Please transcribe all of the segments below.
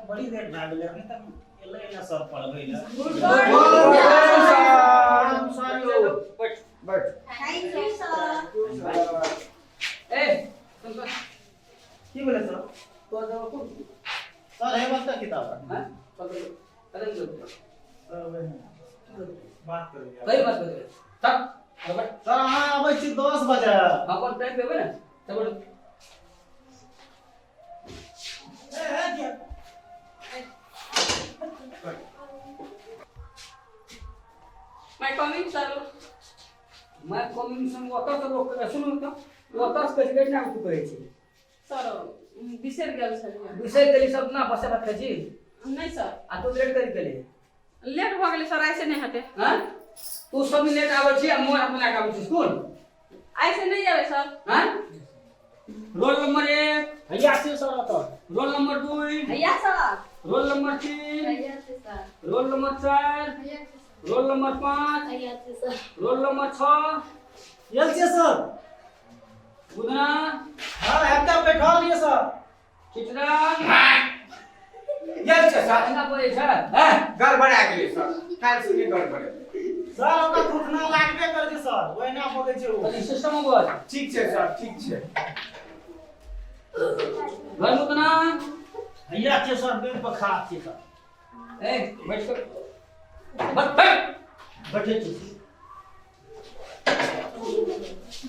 बड़ी लेट भए गेलै अखन तक एलै ना सर पढ़बै ला गुड मॉर्निंग सर बैठ थैंक यू सर ए तुम की बोले सर तो दो को सर है वाला किताब हां पकड़ कदम दो सर वही बात करिए कई बात कर तब बराबर सर हां आबै छी 10 बजे अपन टाइम पे होबे ना तब ए है क्या माय कमिंग सर मैं कम्युनिकेशन ओतऽ से लोक सुनु त ओतऽ से कैसे ना तू कहै छी सर बिसर गेल छलिए विषय के सब ना बसे बात छी नहीं सर आ तू लेट कर के लिए लेट भ गेलै सर ऐसे नहीं हटे हां तू सब लेट आबै छी आ मोर अपना का आबै छी स्कूल ऐसे नहीं जावे सर हां रोल नंबर 1 भैया से सर तो रोल नंबर 2 भैया सर रोल नंबर 3 भैया से सर रोल नंबर 4 भैया से रोल नंबर 5 भैया से सर रोल नंबर 6 यल से सर बुधना हां एकटा बैठा लिए सर चित्रा यल से सर ना पड़े छ गड़बड़ा गेलै सर काल से नहीं गड़बड़े सर ओका थूथना लागबे कर दे सर ओइ ना बोलै छै ओ अरे सिस्टम बोल ठीक छै सर ठीक छै घर बुधना भैया के सर बेड पर खा छै सर ए बैठ कर बैठ बैठ बैठे छी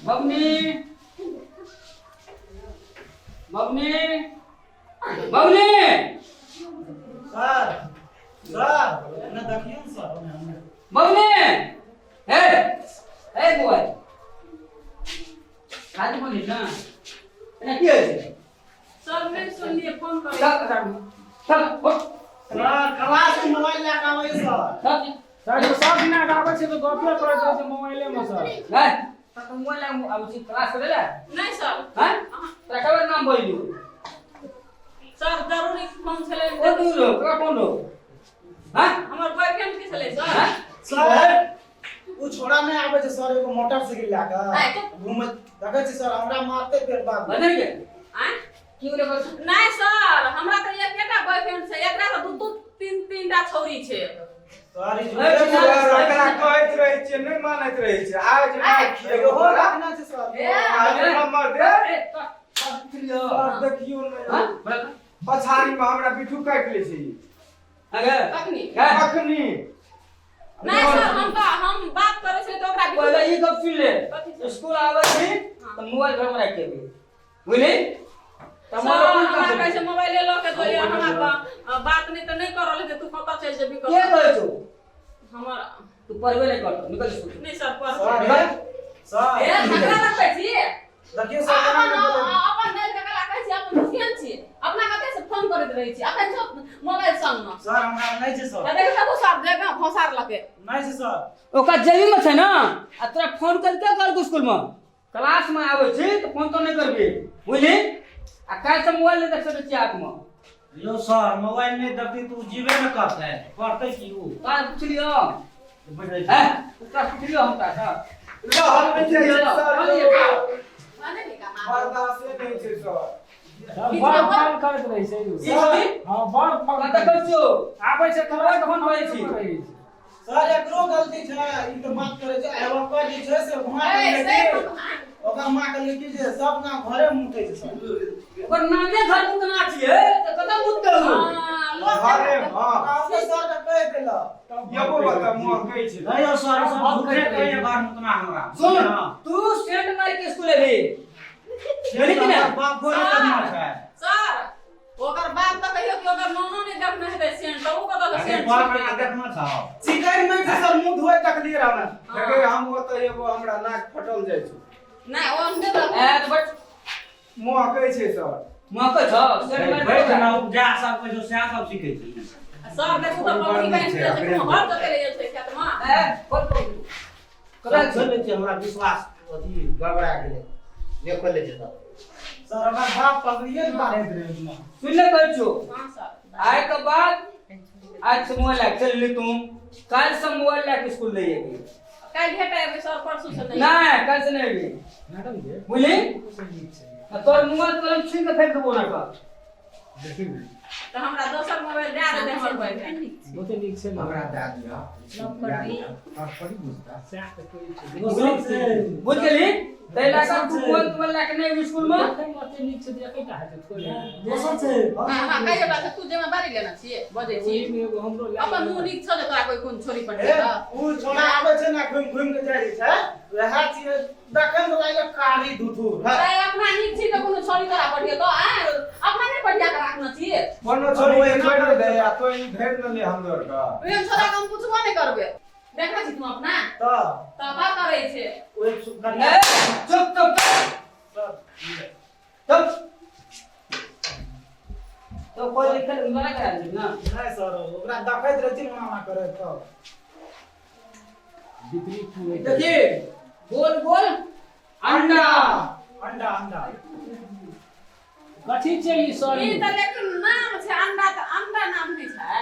बबनी बबनी बबनी सर सर ना देखियो सर हमने बबनी ए बॉय आज बोली ना एना की है सर मैं सुनिए फोन कर चल चल उठ सर क्लास में मोबाइल लेके आबै सर चल सर सब दिन आबै छै तो गपे करैत रहै छै मोबाइले में सर है तो मोबाइल अब क्लास करे ला नहीं सर हैं तेरा कबर नाम बोलियो सर जरूरी फोन छले ओ तू लो का कौन लो हैं हमर बॉयफ्रेंड के छले सर सर उ छोड़ा नहीं आबै छै सर एगो मोटरसाइकिल लेके घूमे देखै छी सर हमरा मारते पेट बात बदल के हैं की बोले बस नहीं सर हमरा तो एकटा बॉयफ्रेंड छै एकरा तो दू तीन टा छौरी छै सर ई एकरा कहैत रहै छियै नहीं मानैत रहै छै आज एगो हो रखना छै सर आज नंबर दे लियो सर देखियो नहीं हां पछाड़ी में हमरा बिठू काट ले छै अगर कखनी अखनी नहीं सर हम बात करे छे तो ओकरा पहले ई गप सुन ले स्कूल आवे छी तो मोबाइल घर में रख के बुझली हमरा कैसे मोबाइल ले लो के तो हमरा बात नहीं तो नहीं करल के तू पता चल जेबी कर के कहै छौ हमर तू पढ़बे नहीं करत निकल स्कूल नहीं सर पर सर ए हमरा रखै छी देखियो सर अपन मेल के कला कहै छी अपन मुखियन छी अपना कते से फोन करैत रहै छी अखन जो मोबाइल संग में सर हमरा नहीं छै सर देखै तो सर देगा फसार लके नहीं छै सर ओका जेबी में छै ना आ तोरा फोन कर के कर स्कूल में क्लास में आवे छी तो फोन तो नहीं करबी बुझली आ काल से मोबाइल ले देख सकै छी हाथ में यो सर मोबाइल नहीं देखती तू जीवे न करते पढ़ते की उ का पूछ लियो बैठे हैं का पूछ लियो हम का सर रहल नहीं छै सर माने नहीं का बर्दाश्त नहीं छै सर बड़ फोन करैत रहै छै हां बड़ फोन कत कहै छौ आबै छै कलवा फोन करै छी सर एकरो गलती छै ई तो बात करे छै एगो कह दी छै से वहां लेके ओका मां के लेके जे सब ना घरे मुते छै सर ओकर नामे घर मुतना छिए त कतऽ मुतते हो अरे हां आपने सर के कह देला येबो बता मुआ कहै छै नहीं हो सर सब झूठे कहे घर मुतना हमरा सुन तू स्टैंड मार के स्कूल एबी लेकिन बाप बोले करना छै सर ओकर बात तो कहियो कि ओकर नोनो ने देखने हेतै सेंट तो उ कतऽ अरे सेंट बाप रे देखना था चिकन में सर मुंह धोए तक लिए रहना देखे हम ओत एगो हमरा नाक फटल जाय छै नहीं ओ हम देब ए तो बट मुआ कहै छै सर मौका छ स्टैंड मार बैठ के ना उपजा सब कुछ से सब सीखे छी सर देखो तो पब्लिक बैंक से हर जगह ले छै खेत में ए बोल कदा चले छै हमरा विश्वास अथी गड़बड़ा गेलै देखो ले छै सर हमरा बाप पगड़िए मारे दे में सुन ले कहै छौ हां सर आय के बाद आज से मोबाइल ले चल ले तुम कल से मोबाइल लेके स्कूल ले जेबी काल भेटे एबे सर परसू से नहीं नहीं कल से नहीं भी मैडम जी बुझली तोर मोबाइल कलम छीन के फेंक देबो ना का देखिए तो हमरा दोसर मोबाइल दे दे हमर भाई बहुते नीक छै हमरा दे दिया बुझ गेली तै लगा तू मोबाइल लेके नहीं स्कूल में बहुते नीक छै एकटा हेतै थोड़े दोसर छै हां कहियो बात तू जिम्मेदारी लेना छियै बजै छी एगो हमरो अपन मुंह नीक छ जे तोरा कोई कोन छोरी पर ए उ छोरा आबै छै ना घुम घुम के जाइ छै वएह छियै देखन लागे कारी दुधू अरे अपना नीक छी त कोनो छोरी तोरा पढ़िए तो अपना नहीं पढ़िया के राखना छियै कोनो छोरी के छोड़ दे आ तो ई भेड़ न ले हम लोग का ओए छोरा हम कुछो नहीं करबे देखा छी तुम अपना तो का करे छे ओए सुकरिया चुप चुप चुप तो कोई लिखल मना करा दे ना नहीं सर ओकरा देखैत रहै छी मामा करे तो विपरीत हुए देखिए बोल बोल अंडा अंडा अंडा कथी छै ई सर ई त लेकिन नाम छे अंडा त अंडा नाम नहीं छै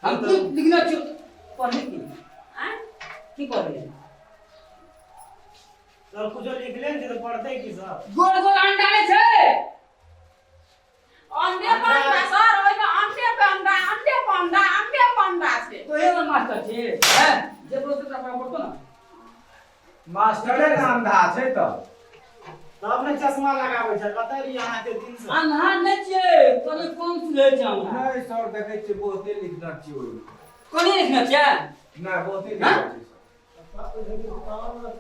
हम की लिखना चाहिए पढ़ने की हैं की पढ़े सर कुछ लिख लेन जे पढ़तै की सर गोल गोल अंडा नहीं छे अंडे पंडा सर ओइ में अंडे पंडा छे तो ये मास्टर छे हैं जे बोलते तो अपना पढ़तो ना मास्टरे नाम धा छै त तब ने चश्मा लगाबै छै कतरी अहाँ के दिन से अन्हार नहीं छे तने कौन सुले छे हमरा नहीं सर देखै छी बहुते लिखना छी ओइ कोनी लिखना छे ना बहुते लिखना छी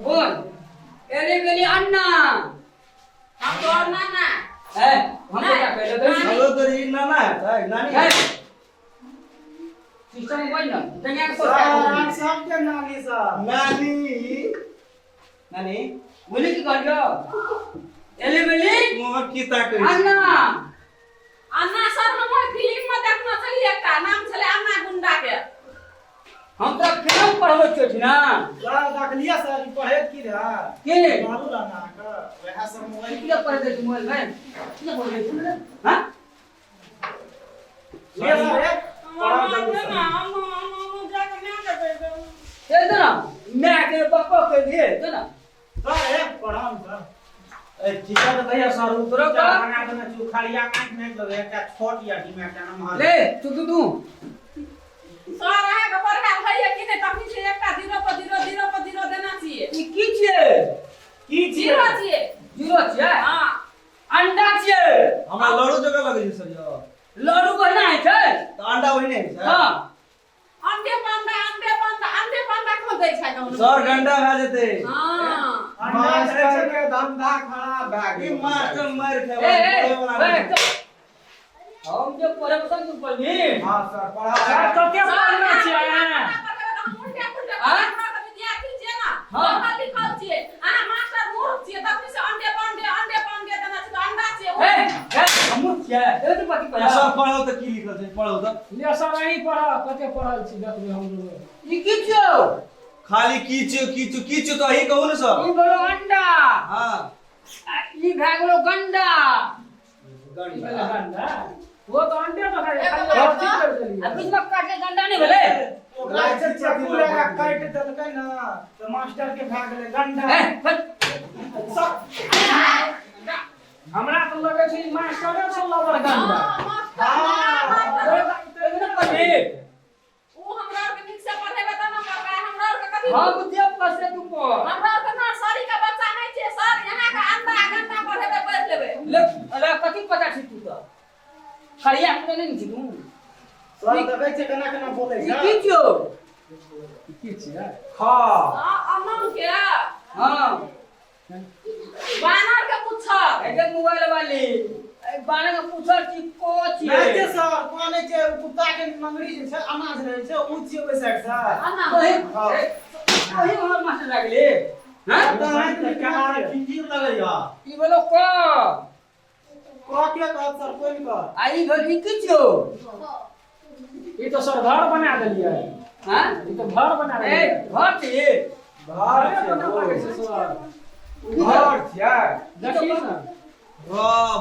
बोल एले गेली अन्ना हम तो नाना है हम तो क्या कहले तो हेलो तोरी नाना है नानी है सिस्टम मोबाइल ना दुनिया के सर सोचा सबके नानी सर नानी नानी बोली की कहलियो एले बेली मोहर की ताकै अन्ना अन्ना सर हम फिल्म में देखना छली एकटा नाम छले अन्ना गुंडा के हम तो फिल्म पढ़बै छी ना सर देखलिए सर ई पढ़े की रहा के मारू राना का वह सब मोबाइल क्या पढ़ दे मोबाइल में क्या बोल रहे तुम हां ले सर दे दो ना मैं के पापा के दिए दो ना सर ए पढ़ाम सर ए ठीक है त भैया सर उतरो का बना देना चुखाड़िया काट में लगे एकटा छोट या डी में एकटा नाम ले तू सर है के पढ़ा भैया कि ने तखनी से एकटा 0 पर 0 देना चाहिए ई की छे की जीरो चाहिए जीरो छे हां अंडा छे हमरा लड़ू जगह लगे छै सर यो लड़ू कहना है छे तो अंडा वही नहीं है हां अंडे पंडा खोल दे छै ना सर गंडा भा जेते हां मास्टर के धंधा खराब भ ई गेल मास्टर मार ए खाए हम जो पढ़े पसंद पढ़नी हां सर पढ़ा सर तो क्या पढ़ना छै विद्यार्थी छियै ना पढ़ा लिखल छियै अहाँ मास्टर मूर्ख छियै तखनी से अंडे पंडे देना छै अंडा छियै ए हम छे ए तो बाकी पढ़ा सर पढ़ो तो की लिखल छै पढ़ो तो ले सर अही पढ़ कते पढ़ल छी देखबे हम लोग ई की छो खाली कीच तो ही कहू ने सर ई बोलो अंडा हां ई भाग बोलो गंडा गंडा वो तो अंडे तो खाली अब ठीक कर देली बीच में काटे गंडा नहीं भले ओकरा से चाकू लगा काट देलकै ना तो मास्टर के भाग ले गंडा ए हमरा तो लगे छै मास्टरे से लबर गंडा ओ हमरा के नीक से पढ़ेबे त ना पढ़बे हमरा के कथि हम देव पसे तू को हमरा के ना सारी का बच्चा नहीं छै सर यहां का अंडा गंडा पढ़ेबे पढ़ लेबे ले अरे कथि पता छी तू तो खड़िया के नहीं छी तू सर देखै छै केना बोलै ई छै की छो की छियै हां अमन के हां बानर के पूछो एके मोबाइल वाली ए बाने के पूछल छी को छी नहीं छै सर कोने छै कुत्ता के मंगरी जे छै अनाज रहै छै उ छै ओइ साइड से अन्ना वही हमर मास्टर लागले हां तो है कि केना खिंजीर लगैया ई बोलो को के कहत सर कोई नहीं कह आई घर की की छो ई तो सर घर बना देलियै हां ई तो घर बना ए देलियै घर छी घर घरे छै बना लगे छै सर घर छै देखी ना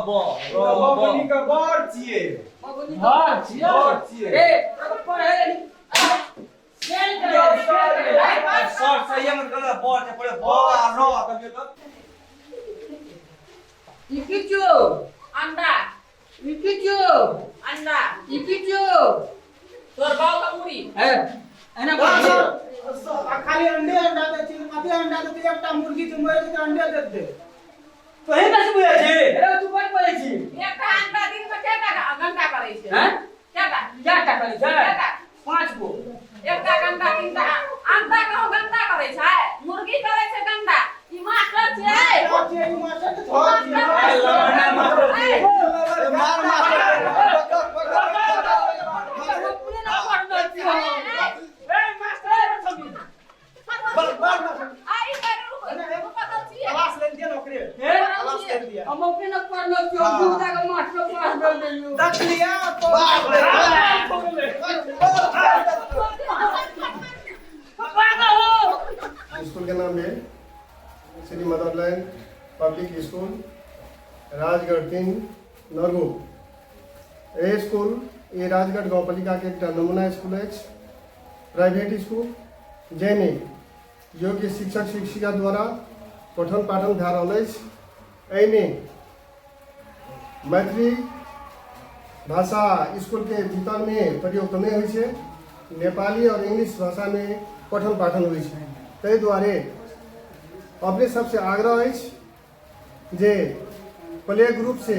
बबनी के घर छियै घर छियै घर छियै ए पढ़े सेल सर सही मत कर बोल छै पड़े ब रो तब ये तो ई की छो अंडा इकी जो अंडा इकी जो तोर बाव का मुड़ी है एना खाली अंडे अंडा देती मते अंडा देती एकटा मुर्गी के मरे के अंडे दे दे तो हे बस बोले छी अरे तू बड़ बोले छी एकटा अंडा दिन में केटा घंटा करे छे हैं केटा क्या करे छै केटा 5 गो एकटा घंटा तीनटा अंडा कहो घंटा करे छै मुर्गी करे छै घंटा ई मास्टर छै छोटी मास्टर के छोटी लवना मास्टर छी मार पुणे ना पढ़ना छी ए मास्टर छबी आई करू पता छी क्लास ले दिया नौकरी हे क्लास ले दिया हम अपने न पढ़ना छी दूधा का मास्टर पास कर देलियो दख लिया तो स्कूल का नाम है Shri Motherland public school Rajgarh 3 नरगो। ये स्कूल ये राजगढ़ गाँव पालिका के एक नमूना स्कूल है, प्राइवेट स्कूल जैमे योग्य शिक्षक शिक्षिका द्वारा पठन पाठन भए रहल अछि। एहिमे मैथिली भाषा स्कूल के भीतर में प्रयोग तो नहीं होइ छै, नेपाली और इंग्लिश भाषा में पठन पाठन होइ छै। ताहि दुआरे अपने सबसे आग्रह अछि जे प्ले ग्रुप से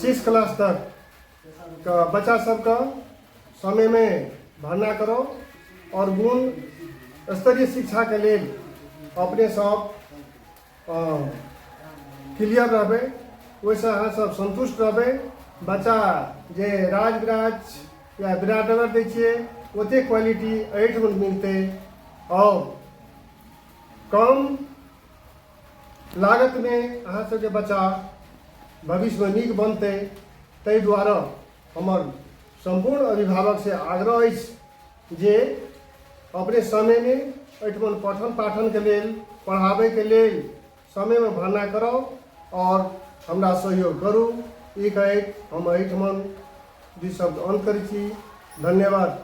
6 क्लास तक का बच्चा सबका समय में भरना करो और गुण स्तरीय शिक्षा के लिए अपने सब क्लियर रहबे, वैसे अहाँ सब संतुष्ट रहबे। बच्चा जे राज विराज या बिराडगर दै छियै ओते क्वालिटी एहिठम मिलते और कम लागत में अहाँ सबके बच्चा भविष्य में नीक बनते। ताहि दुआरे हमर संपूर्ण अभिभावक से आग्रह अछि जे अपने समय में एहिठम पठन पाठन के लेल पढ़ाबे के लेल समय में भरना करो और हमरा सहयोग करू। ई कहैत हम एहिठम 2 शब्द अंत करै छी। धन्यवाद।